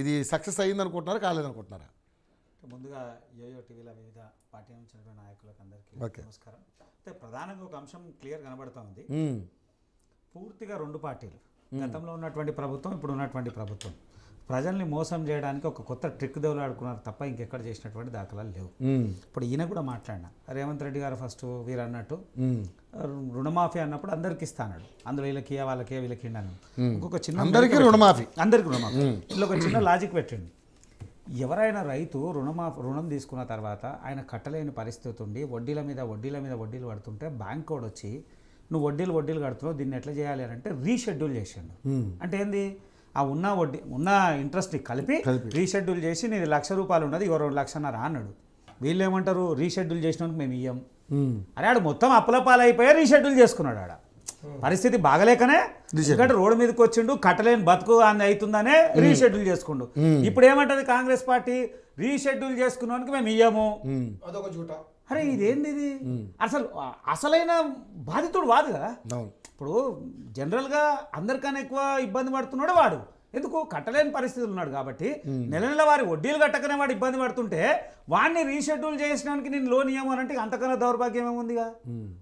ఇది సక్సెస్ అయ్యింది అనుకుంటున్నారా, కాలేదనుకుంటున్నారా? ముందుగా యోయో టీవీల వివిధ పార్టీ నుంచి నాయకులకు అందరికీ నమస్కారం. అయితే ప్రధానంగా ఒక అంశం క్లియర్ కనబడుతూ ఉంది. పూర్తిగా రెండు పార్టీలు, గతంలో ఉన్నటువంటి ప్రభుత్వం, ఇప్పుడు ఉన్నటువంటి ప్రభుత్వం ప్రజల్ని మోసం చేయడానికి ఒక కొత్త ట్రిక్ దెవలాడుకున్నారు తప్ప ఇంకెక్కడ చేసినటువంటి దాఖలాలు లేవు. ఇప్పుడు ఈయన కూడా మాట్లాడినా, రేవంత్ రెడ్డి గారు ఫస్ట్ వీరు అన్నట్టు రుణమాఫీ అన్నప్పుడు అందరికి ఇస్తాడు, అందులో వీళ్ళకి వాళ్ళకి వీళ్ళకి అన్నాను. ఇంకొక చిన్న అందరికీ రుణమాఫీ ఇందులో ఒక చిన్న లాజిక్ పెట్టండి. ఎవరైనా రైతు రుణం తీసుకున్న తర్వాత ఆయన కట్టలేని పరిస్థితి ఉండి వడ్డీల మీద వడ్డీలు పడుతుంటే బ్యాంక్ కోడ్ వచ్చి నువ్వు వడ్డీలు కడుతున్నావు, దీన్ని ఎట్లా చేయాలి అని అంటే రీషెడ్యూల్ చేసాడు. అంటే ఏంది, ఆ ఉన్న ఇంట్రెస్ట్ని కలిపి రీషెడ్యూల్ చేసి నీది ₹1,00,000 ఉన్నది, ఇవో ₹2,50,000 అన్నాడు. వీళ్ళు ఏమంటారు, రీషెడ్యూల్ చేసినందుకు మేము ఇయ్యం. అరే ఆడు మొత్తం అప్పులపాలు అయిపోయా రీషెడ్యూల్ చేసుకున్నాడు. ఆడ పరిస్థితి బాగలేకనే, ఎందుకంటే రోడ్డు మీదకి వచ్చిండు, కట్టలేని బతుకు అని అవుతుందనే రీషెడ్యూల్ చేసుకుండు. ఇప్పుడు ఏమంటది కాంగ్రెస్ పార్టీ, రీషెడ్యూల్ చేసుకున్నానికి మేము ఇయ్యము. అరే ఇదేంది ఇది, అసలైన బాధితుడు వాడు కదా. ఇప్పుడు జనరల్గా అందరికన్నా ఎక్కువ ఇబ్బంది పడుతున్నాడు వాడు. ఎందుకు, కట్టలేని పరిస్థితులు ఉన్నాడు కాబట్టి. నెల వారి వడ్డీలు కట్టకనే వాడు ఇబ్బంది పడుతుంటే వాడిని రీషెడ్యూల్ చేసినానికి నేను లోన్ ఇవ్వమనంటే అంతకన్నా దౌర్భాగ్యం ఏముందిగా,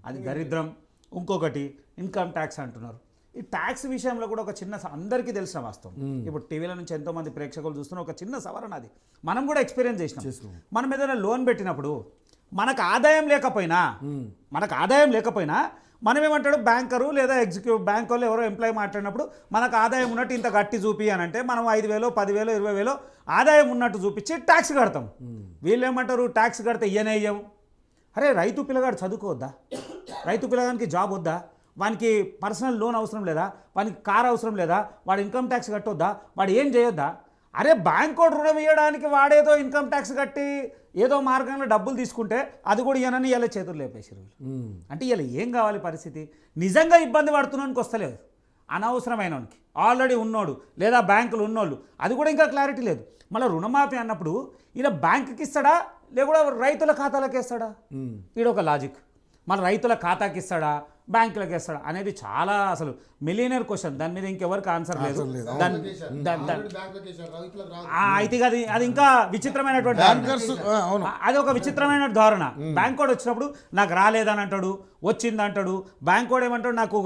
అది దరిద్రం. ఇంకొకటి ఇన్కమ్ ట్యాక్స్ అంటున్నారు. ఈ ట్యాక్స్ విషయంలో కూడా ఒక చిన్న, అందరికీ తెలిసిన వాస్తవం, ఇప్పుడు టీవీల నుంచి ఎంతోమంది ప్రేక్షకులు చూస్తున్న ఒక చిన్న సవరణ, అది మనం కూడా ఎక్స్పీరియన్స్ చేసినాం. మనం ఏదైనా లోన్ పెట్టినప్పుడు మనకు ఆదాయం లేకపోయినా మనం ఏమంటాడు, బ్యాంకరు లేదా ఎగ్జిక్యూటివ్ బ్యాంక్ వాళ్ళు ఎవరో ఎంప్లాయీ మాట్లాడినప్పుడు మనకు ఆదాయం ఉన్నట్టు ఇంత గట్టి చూపి అని అంటే మనం 5,000, 10,000, 20,000 ఆదాయం ఉన్నట్టు చూపించి ట్యాక్స్ కడతాం. వీళ్ళు ఏమంటారు, ట్యాక్స్ కడితే ఇయ్యం. అరే రైతు పిల్లగాడు చదువుకోవద్దా, రైతు పిల్లగానికి జాబ్ వద్దా, వానికి పర్సనల్ లోన్ అవసరం లేదా, వానికి కార్ అవసరం లేదా, వాడు ఇన్కమ్ ట్యాక్స్ కట్టొద్దా, వాడు ఏం చేయొద్దా? అరే బ్యాంక్ కోడ్ రుణం ఇవ్వడానికి వాడేదో ఇన్కమ్ ట్యాక్స్ కట్టి ఏదో మార్గంలో డబ్బులు తీసుకుంటే అది కూడా ఇవ్వనని ఇలా చేతులు లేపేసారు. అంటే ఇలా ఏం కావాలి పరిస్థితి, నిజంగా ఇబ్బంది పడుతున్నానికి వస్తలేదు, అనవసరమైనకి ఆల్రెడీ ఉన్నోడు లేదా బ్యాంకులు ఉన్నోళ్ళు, అది కూడా ఇంకా క్లారిటీ లేదు. మళ్ళీ రుణమాఫీ అన్నప్పుడు ఈయన బ్యాంకుకి ఇస్తాడా లేకుండా రైతుల ఖాతాలకు వేస్తాడా, ఈడొక లాజిక్. మళ్ళీ రైతుల ఖాతాకి ఇస్తాడా బ్యాంకులకు వేస్తాడా అనేది చాలా అసలు మిలియనర్ క్వశ్చన్. దాని మీద ఇంకెవరికి ఆన్సర్ లేదు. అయితే అది ఇంకా విచిత్రమైనటువంటి, అది ఒక విచిత్రమైన ధారణ. బ్యాంక్ కోడ్ వచ్చినప్పుడు నాకు రాలేదని అంటాడు, వచ్చిందంటాడు. బ్యాంక్ కోడ్ ఏమంటాడు, నాకు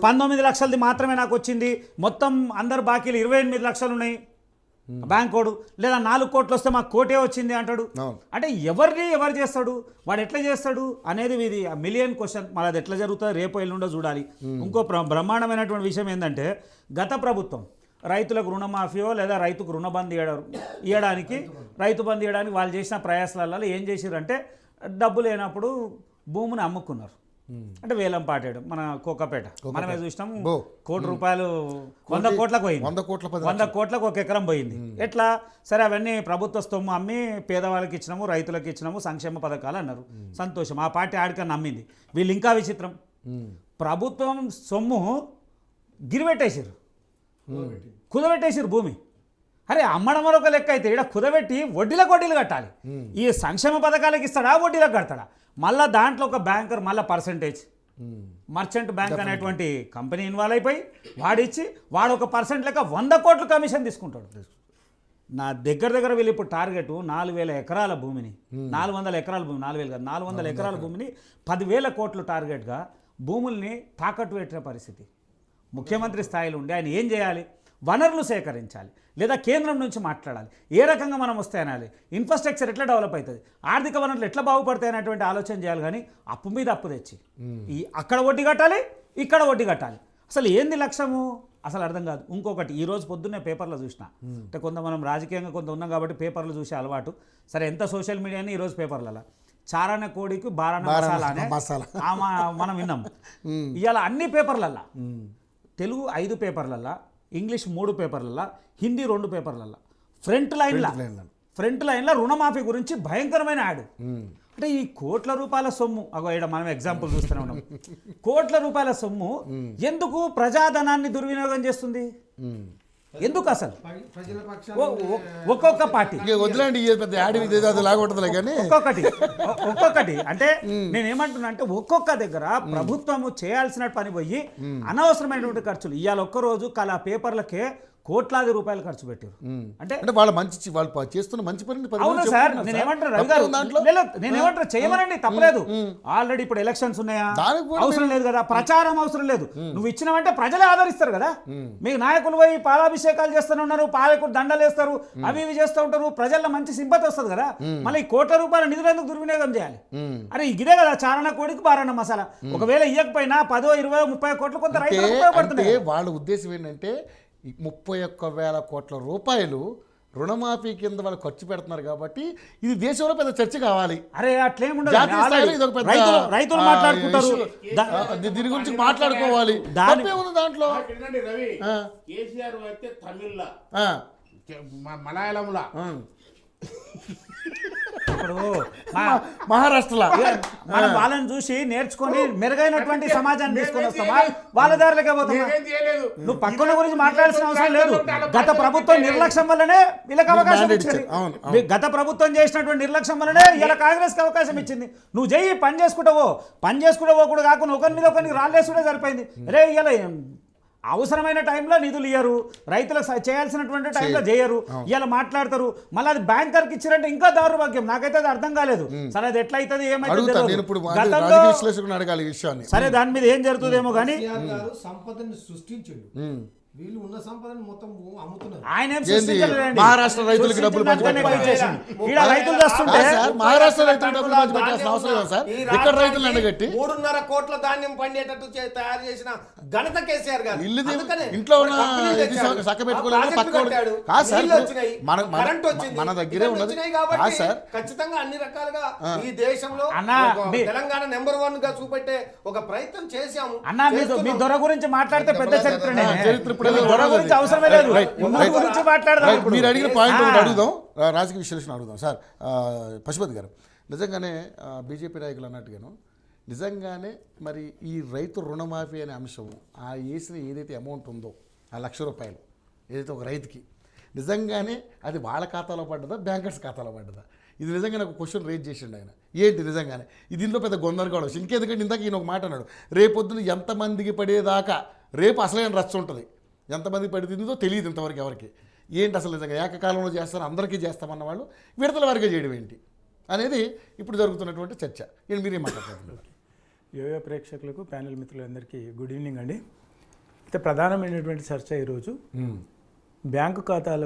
19 లక్షలది మాత్రమే నాకు వచ్చింది, మొత్తం అందరు బాకీలు 28 లక్షలు ఉన్నాయి బ్యాంక్ కోడ్, లేదా 4 కోట్లు వస్తే మాకు కోటే వచ్చింది అంటాడు. అంటే ఎవరు చేస్తాడు, వాడు ఎట్లా చేస్తాడు అనేది ఇది మిలియన్ క్వశ్చన్. మరి అది ఎట్లా జరుగుతుందో రేపు ఎల్లుండో చూడాలి. ఇంకో బ్రహ్మాండమైనటువంటి విషయం ఏంటంటే, గత ప్రభుత్వం రైతులకు రుణమాఫీయో లేదా రైతుకు రుణబంద్ ఇవ్వడానికి వాళ్ళు చేసిన ప్రయాసాలలో ఏం చేశారంటే, డబ్బు లేనప్పుడు భూమిని అమ్ముకున్నారు. అంటే వేలం పాటాడు. మన కోకపేట మనమే చూసినాం, ₹1,00,00,000 100 కోట్లకు పోయింది, 100 కోట్లకు 1 ఎకరం పోయింది. ఎట్లా సరే అవన్నీ ప్రభుత్వ సొమ్ము అమ్మి పేదవాళ్ళకి ఇచ్చినాము, రైతులకు ఇచ్చినాము, సంక్షేమ పథకాలు అన్నారు, సంతోషం. ఆ పార్టీ ఆడికని నమ్మింది. వీళ్ళు ఇంకా విచిత్రం, ప్రభుత్వం సొమ్ము గిరిపెట్టేసారు, కుదబెట్టేసారు భూమి. అరే అమ్మడం మరొక లెక్క అయితే ఇక్కడ కుదబెట్టి వడ్డీలు కట్టాలి. ఈ సంక్షేమ పథకాలకు ఇస్తాడా, వడ్డీలకు కడతాడా? మళ్ళీ దాంట్లో ఒక బ్యాంకర్ మళ్ళీ పర్సంటేజ్, మర్చెంట్ బ్యాంక్ అనేటువంటి కంపెనీ ఇన్వాల్వ్ అయిపోయి వాడిచ్చి వాడు ఒక పర్సెంట్ లెక్క 100 కోట్లు కమిషన్ తీసుకుంటాడు. నా దగ్గర వీళ్ళు ఇప్పుడు టార్గెట్ 4,000 ఎకరాల భూమిని, 400 ఎకరాల భూమి, 4,000 కాదు 400 ఎకరాల భూమిని 10,000 కోట్లు టార్గెట్గా భూముల్ని తాకట్టు పెట్టిన పరిస్థితి. ముఖ్యమంత్రి స్థాయిలో ఉండి ఆయన ఏం చేయాలి, వనరులు సేకరించాలి, లేదా కేంద్రం నుంచి మాట్లాడాలి, ఏ రకంగా మనం వస్తాయనాలి, ఇన్ఫ్రాస్ట్రక్చర్ ఎట్లా డెవలప్ అవుతుంది, ఆర్థిక వనరులు ఎట్లా బాగుపడతాయి అనేటువంటి ఆలోచన చేయాలి. కానీ అప్పు మీద అప్పు తెచ్చి అక్కడ వడ్డీ కట్టాలి, ఇక్కడ వడ్డీ కట్టాలి. అసలు ఏంది లక్ష్యము అసలు అర్థం కాదు. ఇంకొకటి ఈరోజు పొద్దున్నే పేపర్లో చూసిన, అంటే కొంత మనం రాజకీయంగా కొంత ఉన్నాం కాబట్టి పేపర్లు చూసే అలవాటు, సరే ఎంత సోషల్ మీడియాని ఈరోజు పేపర్లలో చారణ కోడికి బారణ మసాలా అనే మనం విన్నాం. ఇవాళ అన్ని పేపర్లల్లా, తెలుగు 5 పేపర్లల్లా, ఇంగ్లీష్ 3 పేపర్లల్లా, హిందీ 2 పేపర్లల్లా ఫ్రంట్ లైన్లో రుణమాఫీ గురించి భయంకరమైన యాడ్. అంటే ఈ కోట్ల రూపాయల సొమ్ము, ఇక్కడ మనం ఎగ్జాంపుల్ చూస్తూనే ఉన్నాం, కోట్ల రూపాయల సొమ్ము ఎందుకు ప్రజాధనాన్ని దుర్వినియోగం చేస్తుంది, ఎందుకు అసలు? ఒక్కొక్క పార్టీ ఒక్కొక్కటి అంటే నేనేమంటున్నా అంటే, ఒక్కొక్క దగ్గర ప్రభుత్వము చేయాల్సిన పని పోయి అనవసరమైనటువంటి ఖర్చులు. ఇవాళ ఒక్కరోజు కల పేపర్లకే కోట్లాది రూపాయలు ఖర్చు పెట్టారు. అంటే అంటే వాళ్ళ మంచి వాళ్ళు చేస్తున్న మంచి పనిని 10 అవును మంది సార్, చెప్తున్నారు నేను సార్. ఏమంటారు రవి తప్పు గారు, ఉంది దాంట్లో. నేనేమంటారు చేయమనండి, తప్పలేదు. ఆల్రెడీ ఇప్పుడు ఎలక్షన్స్ ఉన్నాయా, దానికి కూడా అవసరం లేదు కదా, ప్రచారం అవసరం లేదు. నువ్వు ఇచ్చినవంటే ప్రజలే ఆదరిస్తారు కదా. మీకు నాయకులు పోయి పాలాభిషేకాలు చేస్తూనే ఉన్నారు, పాలకులు దండలు వేస్తారు, అవి ఇవి చేస్తూ ఉంటారు, ప్రజల్లో మంచి సింపతి వస్తుంది కదా. మళ్ళీ ఈ కోట్ల రూపాయల నిధులు ఎందుకు దుర్వినియోగం చేయాలి? అరే ఇదే కదా చారణ కోడికి బారణ మసాలా. ఒకవేళ ఇవ్వకపోయినా 10, 20, 30 కోట్లు కొంత రైతులకు అంటే ఉపయోగపడుతున్నాయి. వాళ్ళ ఉద్దేశం ఏంటంటే 31,000 కోట్ల రూపాయలు రుణమాఫీ కింద వాళ్ళు ఖర్చు పెడుతున్నారు కాబట్టి ఇది దేశంలో పెద్ద చర్చ కావాలి. అరే అట్లేముండదు, జాతీయ స్థాయిలో ఇది ఒక పెద్ద రైతులు మాట్లాడుకుంటారు, దీని గురించి మాట్లాడుకోవాలి. తప్పేముంది దాంట్లో? వినండి రవి, కేసీఆర్ అయితే తమిళ మలయాళంలా ఇప్పుడు మహారాష్ట్రలో మనం వాళ్ళని చూసి నేర్చుకొని మెరుగైనటువంటి సమాజాన్ని తీసుకొని వస్తామా, వాళ్ళ దారిలోకే పోతామా? నేనేం చేయలేదు. నువ్వు పక్కన గురించి మాట్లాడాల్సిన అవసరం లేదు. గత ప్రభుత్వం నిర్లక్ష్యం వల్లనే వీళ్ళకి అవకాశం ఇచ్చింది. గత ప్రభుత్వం చేసినటువంటి నిర్లక్ష్యం వల్లనే ఇలా కాంగ్రెస్కి అవకాశం ఇచ్చింది. నువ్వు చెయ్యి, పని చేసుకుంటావో కూడా కాకుండా ఒకరి మీద ఒకరికి రాళ్ళేసుడే సరిపోయింది. రే ఇలా అవసరమైన టైంలో నిధులు ఇయ్యరు, రైతులకు చేయాల్సినటువంటి టైంలో చేయరు, ఇలా మాట్లాడతారు. మళ్ళీ అది బ్యాంకర్కి ఇచ్చారంటే ఇంకా దౌర్భాగ్యం. నాకైతే అది అర్థం కాలేదు. సరే అది ఎట్లయితుంది ఏమైతే సరే దాని మీద ఏం జరుగుతుందేమో కానీ సంపదని సృష్టించండు, వీళ్ళు ఉన్న సంపదని మొత్తం అమ్ముతున్నారు. ఆయన ఏం సృష్టించలేదండి. మహారాష్ట్ర రైతులకి డబ్బులు ఈడ రైతులు చేస్తుంటే మహారాష్ట్ర రైతులకు డబ్బులు పంచి పెట్టాల్సిన అవసరం లేదు సార్. ఇక్కడ రైతులు ఎండగట్టి 3.5 కోట్ల ధాన్యం పండేటట్టు తయారు చేసిన ఘనత కేసీఆర్ గారు. ఇంట్లో ఉన్న చక్క పెట్టుకోలేదు పక్క మన దగ్గరే ఉన్నది సార్. ఖచ్చితంగా అన్ని రకాలుగా ఈ దేశంలో తెలంగాణ నెంబర్ 1 గా చూపెట్టే ఒక ప్రయత్నం చేశాము. అన్న మీ దొర గురించి మాట్లాడితే పెద్ద చరిత్రనే. చరిత్ర అవసరమే లేదు. గురించి మాట్లాడదాం. మీరు అడిగిన పాయింట్ ఒకటి అడుగుదాం, రాజకీయ విశ్లేషణ అడుగుదాం సార్. పశుపతి గారు, నిజంగానే బీజేపీ నాయకులు అన్నట్టుగాను నిజంగానే మరి ఈ రైతు రుణమాఫీ అనే అంశం ఆ వేసిన ఏదైతే అమౌంట్ ఉందో ఆ ₹1,00,000 ఏదైతే ఒక రైతుకి నిజంగానే అది వాళ్ళ ఖాతాలో పడ్డదా, బ్యాంకర్స్ ఖాతాలో పడ్డదా? ఇది నిజంగా నాకు క్వశ్చన్ రేజ్ చేసిండు ఆయన. ఏంటి నిజంగానే ఇది దీంట్లో పెద్ద గొందరగోళం. ఇంకెందుకంటే ఇందాక ఈయన ఒక మాట అన్నాడు, రేపొద్దున ఎంతమందికి పడేదాకా రేపు అసలైన రచ్చ ఉంటుంది. ఎంతమందికి పడుతుందో తెలియదు ఇంతవరకు ఎవరికి. ఏంటి అసలు నిజంగా ఏకకాలంలో చేస్తారు, అందరికీ చేస్తామన్న వాళ్ళు విడతల వారిగా చేయడం ఏంటి అనేది ఇప్పుడు జరుగుతున్నటువంటి చర్చ. నేను మీరేం మాట్లాడుతున్నారు? యోయో ప్రేక్షకులకు, ప్యానెల్ మిత్రులందరికీ గుడ్ ఈవినింగ్ అండి. అయితే ప్రధానమైనటువంటి చర్చ ఈరోజు బ్యాంకు ఖాతాల